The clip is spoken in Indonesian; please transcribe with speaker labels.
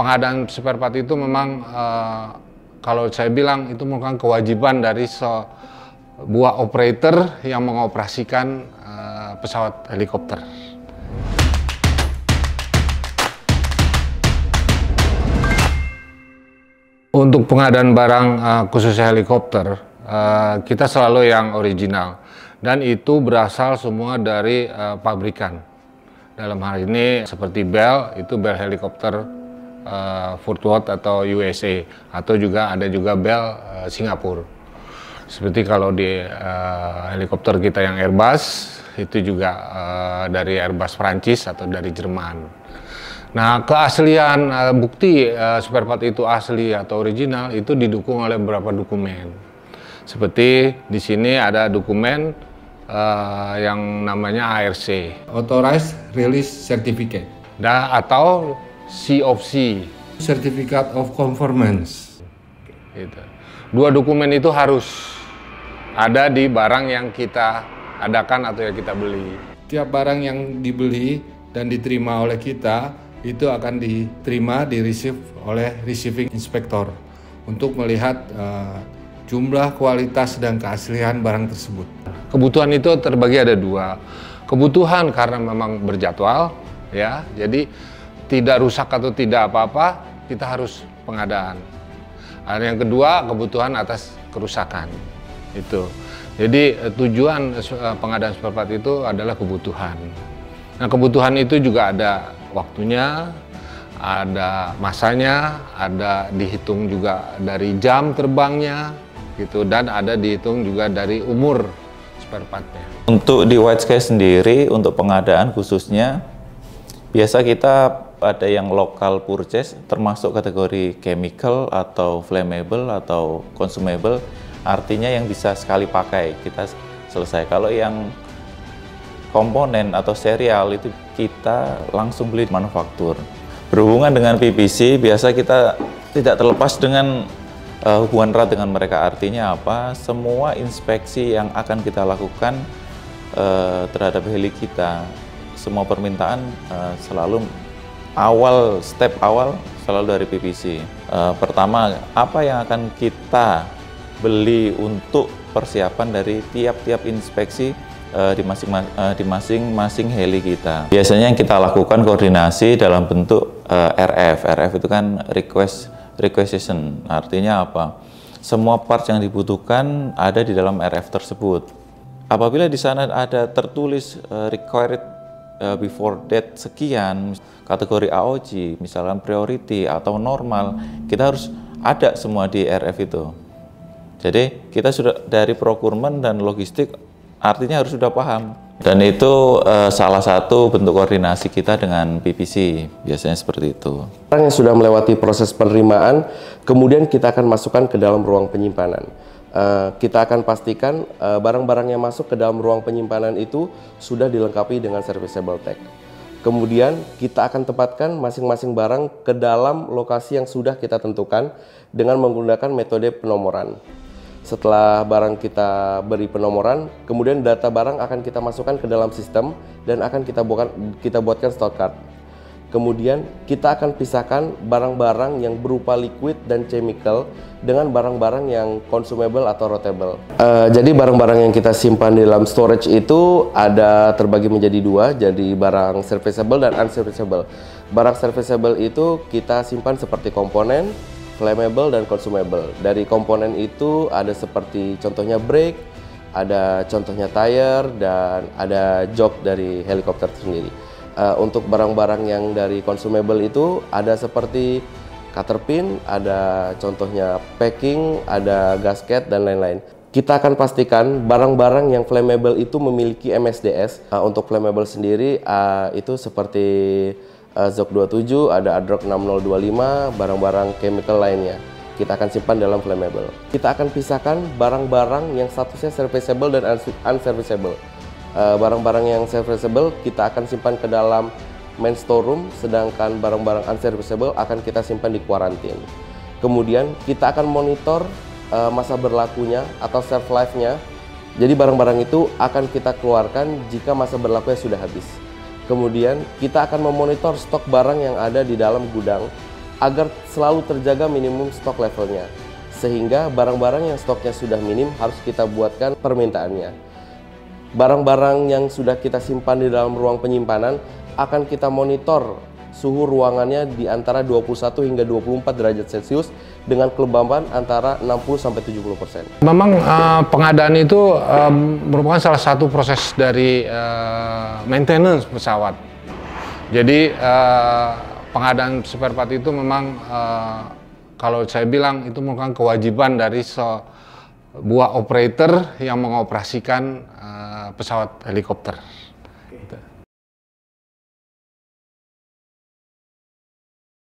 Speaker 1: pengadaan spare part itu memang kalau saya bilang itu merupakan kewajiban dari sebuah operator yang mengoperasikan pesawat helikopter. Untuk pengadaan barang khususnya helikopter, kita selalu yang original dan itu berasal semua dari pabrikan. Dalam hal ini seperti Bell, itu Bell helikopter Fort Worth atau USA, atau ada juga Bell Singapura. Seperti kalau di helikopter kita yang Airbus, itu juga dari Airbus Prancis atau dari Jerman. Nah, keaslian bukti spare part itu asli atau original itu didukung oleh beberapa dokumen. Seperti di sini ada dokumen yang namanya ARC, Authorized Release Certificate, atau C/C, Certificate of Conformance. Gitu. Dua dokumen itu harus ada di barang yang kita adakan atau yang kita beli. Tiap barang yang dibeli dan diterima oleh kita itu akan diterima, di-receive oleh receiving inspector untuk melihat jumlah, kualitas, dan keaslian barang tersebut. Kebutuhan itu terbagi ada dua. Kebutuhan karena memang berjadwal, ya, jadi tidak rusak atau tidak apa-apa, kita harus pengadaan. Yang kedua, kebutuhan atas kerusakan. Itu. Jadi tujuan pengadaan spare part itu adalah kebutuhan. Nah, kebutuhan itu juga ada waktunya, ada masanya, ada dihitung juga dari jam terbangnya, gitu, dan ada dihitung juga dari umur spare partnya.
Speaker 2: Untuk di White Sky sendiri, untuk pengadaan khususnya, biasa kita ada yang local purchase, termasuk kategori chemical atau flammable atau consumable, artinya yang bisa sekali pakai, kita selesai. Kalau yang komponen atau serial itu kita langsung beli di manufaktur. Berhubungan dengan PPC, biasa kita tidak terlepas dengan hubungan erat dengan mereka. Artinya apa? Semua inspeksi yang akan kita lakukan terhadap heli kita, semua permintaan selalu step awal selalu dari PPC. Pertama, apa yang akan kita beli untuk persiapan dari tiap-tiap inspeksi di masing-masing heli kita. Biasanya yang kita lakukan koordinasi dalam bentuk RF. RF itu kan requisition. Artinya apa? Semua parts yang dibutuhkan ada di dalam RF tersebut. Apabila di sana ada tertulis required before date sekian, kategori AOG, misalkan priority atau normal, kita harus ada semua di RF itu. Jadi kita sudah dari procurement dan logistik, artinya harus sudah paham. Dan itu salah satu bentuk koordinasi kita dengan PPC, biasanya seperti itu.
Speaker 3: Barang yang sudah melewati proses penerimaan, kemudian kita akan masukkan ke dalam ruang penyimpanan. Kita akan pastikan barang-barang yang masuk ke dalam ruang penyimpanan itu sudah dilengkapi dengan serviceable tag. Kemudian kita akan tempatkan masing-masing barang ke dalam lokasi yang sudah kita tentukan dengan menggunakan metode penomoran. Setelah barang kita beri penomoran, kemudian data barang akan kita masukkan ke dalam sistem dan akan kita buatkan stock card. Kemudian kita akan pisahkan barang-barang yang berupa liquid dan chemical dengan barang-barang yang consumable atau routable. Jadi barang-barang yang kita simpan di dalam storage itu ada terbagi menjadi dua, jadi barang serviceable dan unserviceable. Barang serviceable itu kita simpan seperti komponen, flammable, dan consumable. Dari komponen itu ada seperti contohnya brake, ada contohnya tire, dan ada jok dari helikopter sendiri. Untuk barang-barang yang dari consumable itu ada seperti cutter pin, ada contohnya packing, ada gasket, dan lain-lain. Kita akan pastikan barang-barang yang flammable itu memiliki MSDS. Untuk flammable sendiri itu seperti ZOC 27, ada ADROC 6025, barang-barang chemical lainnya. Kita akan simpan dalam flammable. Kita akan pisahkan barang-barang yang statusnya serviceable dan unserviceable. Barang-barang yang serviceable kita akan simpan ke dalam main storeroom, sedangkan barang-barang unserviceable akan kita simpan di quarantine. Kemudian kita akan monitor masa berlakunya atau shelf life-nya. Jadi barang-barang itu akan kita keluarkan jika masa berlakunya sudah habis. Kemudian kita akan memonitor stok barang yang ada di dalam gudang. agar selalu terjaga minimum stok levelnya. Sehingga barang-barang yang stoknya sudah minim harus kita buatkan permintaannya. Barang-barang yang sudah kita simpan di dalam ruang penyimpanan akan kita monitor suhu ruangannya di antara 21 hingga 24 derajat Celcius dengan kelembaban antara 60-70%.
Speaker 1: Memang pengadaan itu merupakan salah satu proses dari maintenance pesawat. Jadi pengadaan spare part itu memang kalau saya bilang itu merupakan kewajiban dari sebuah operator yang mengoperasikan pesawat helikopter.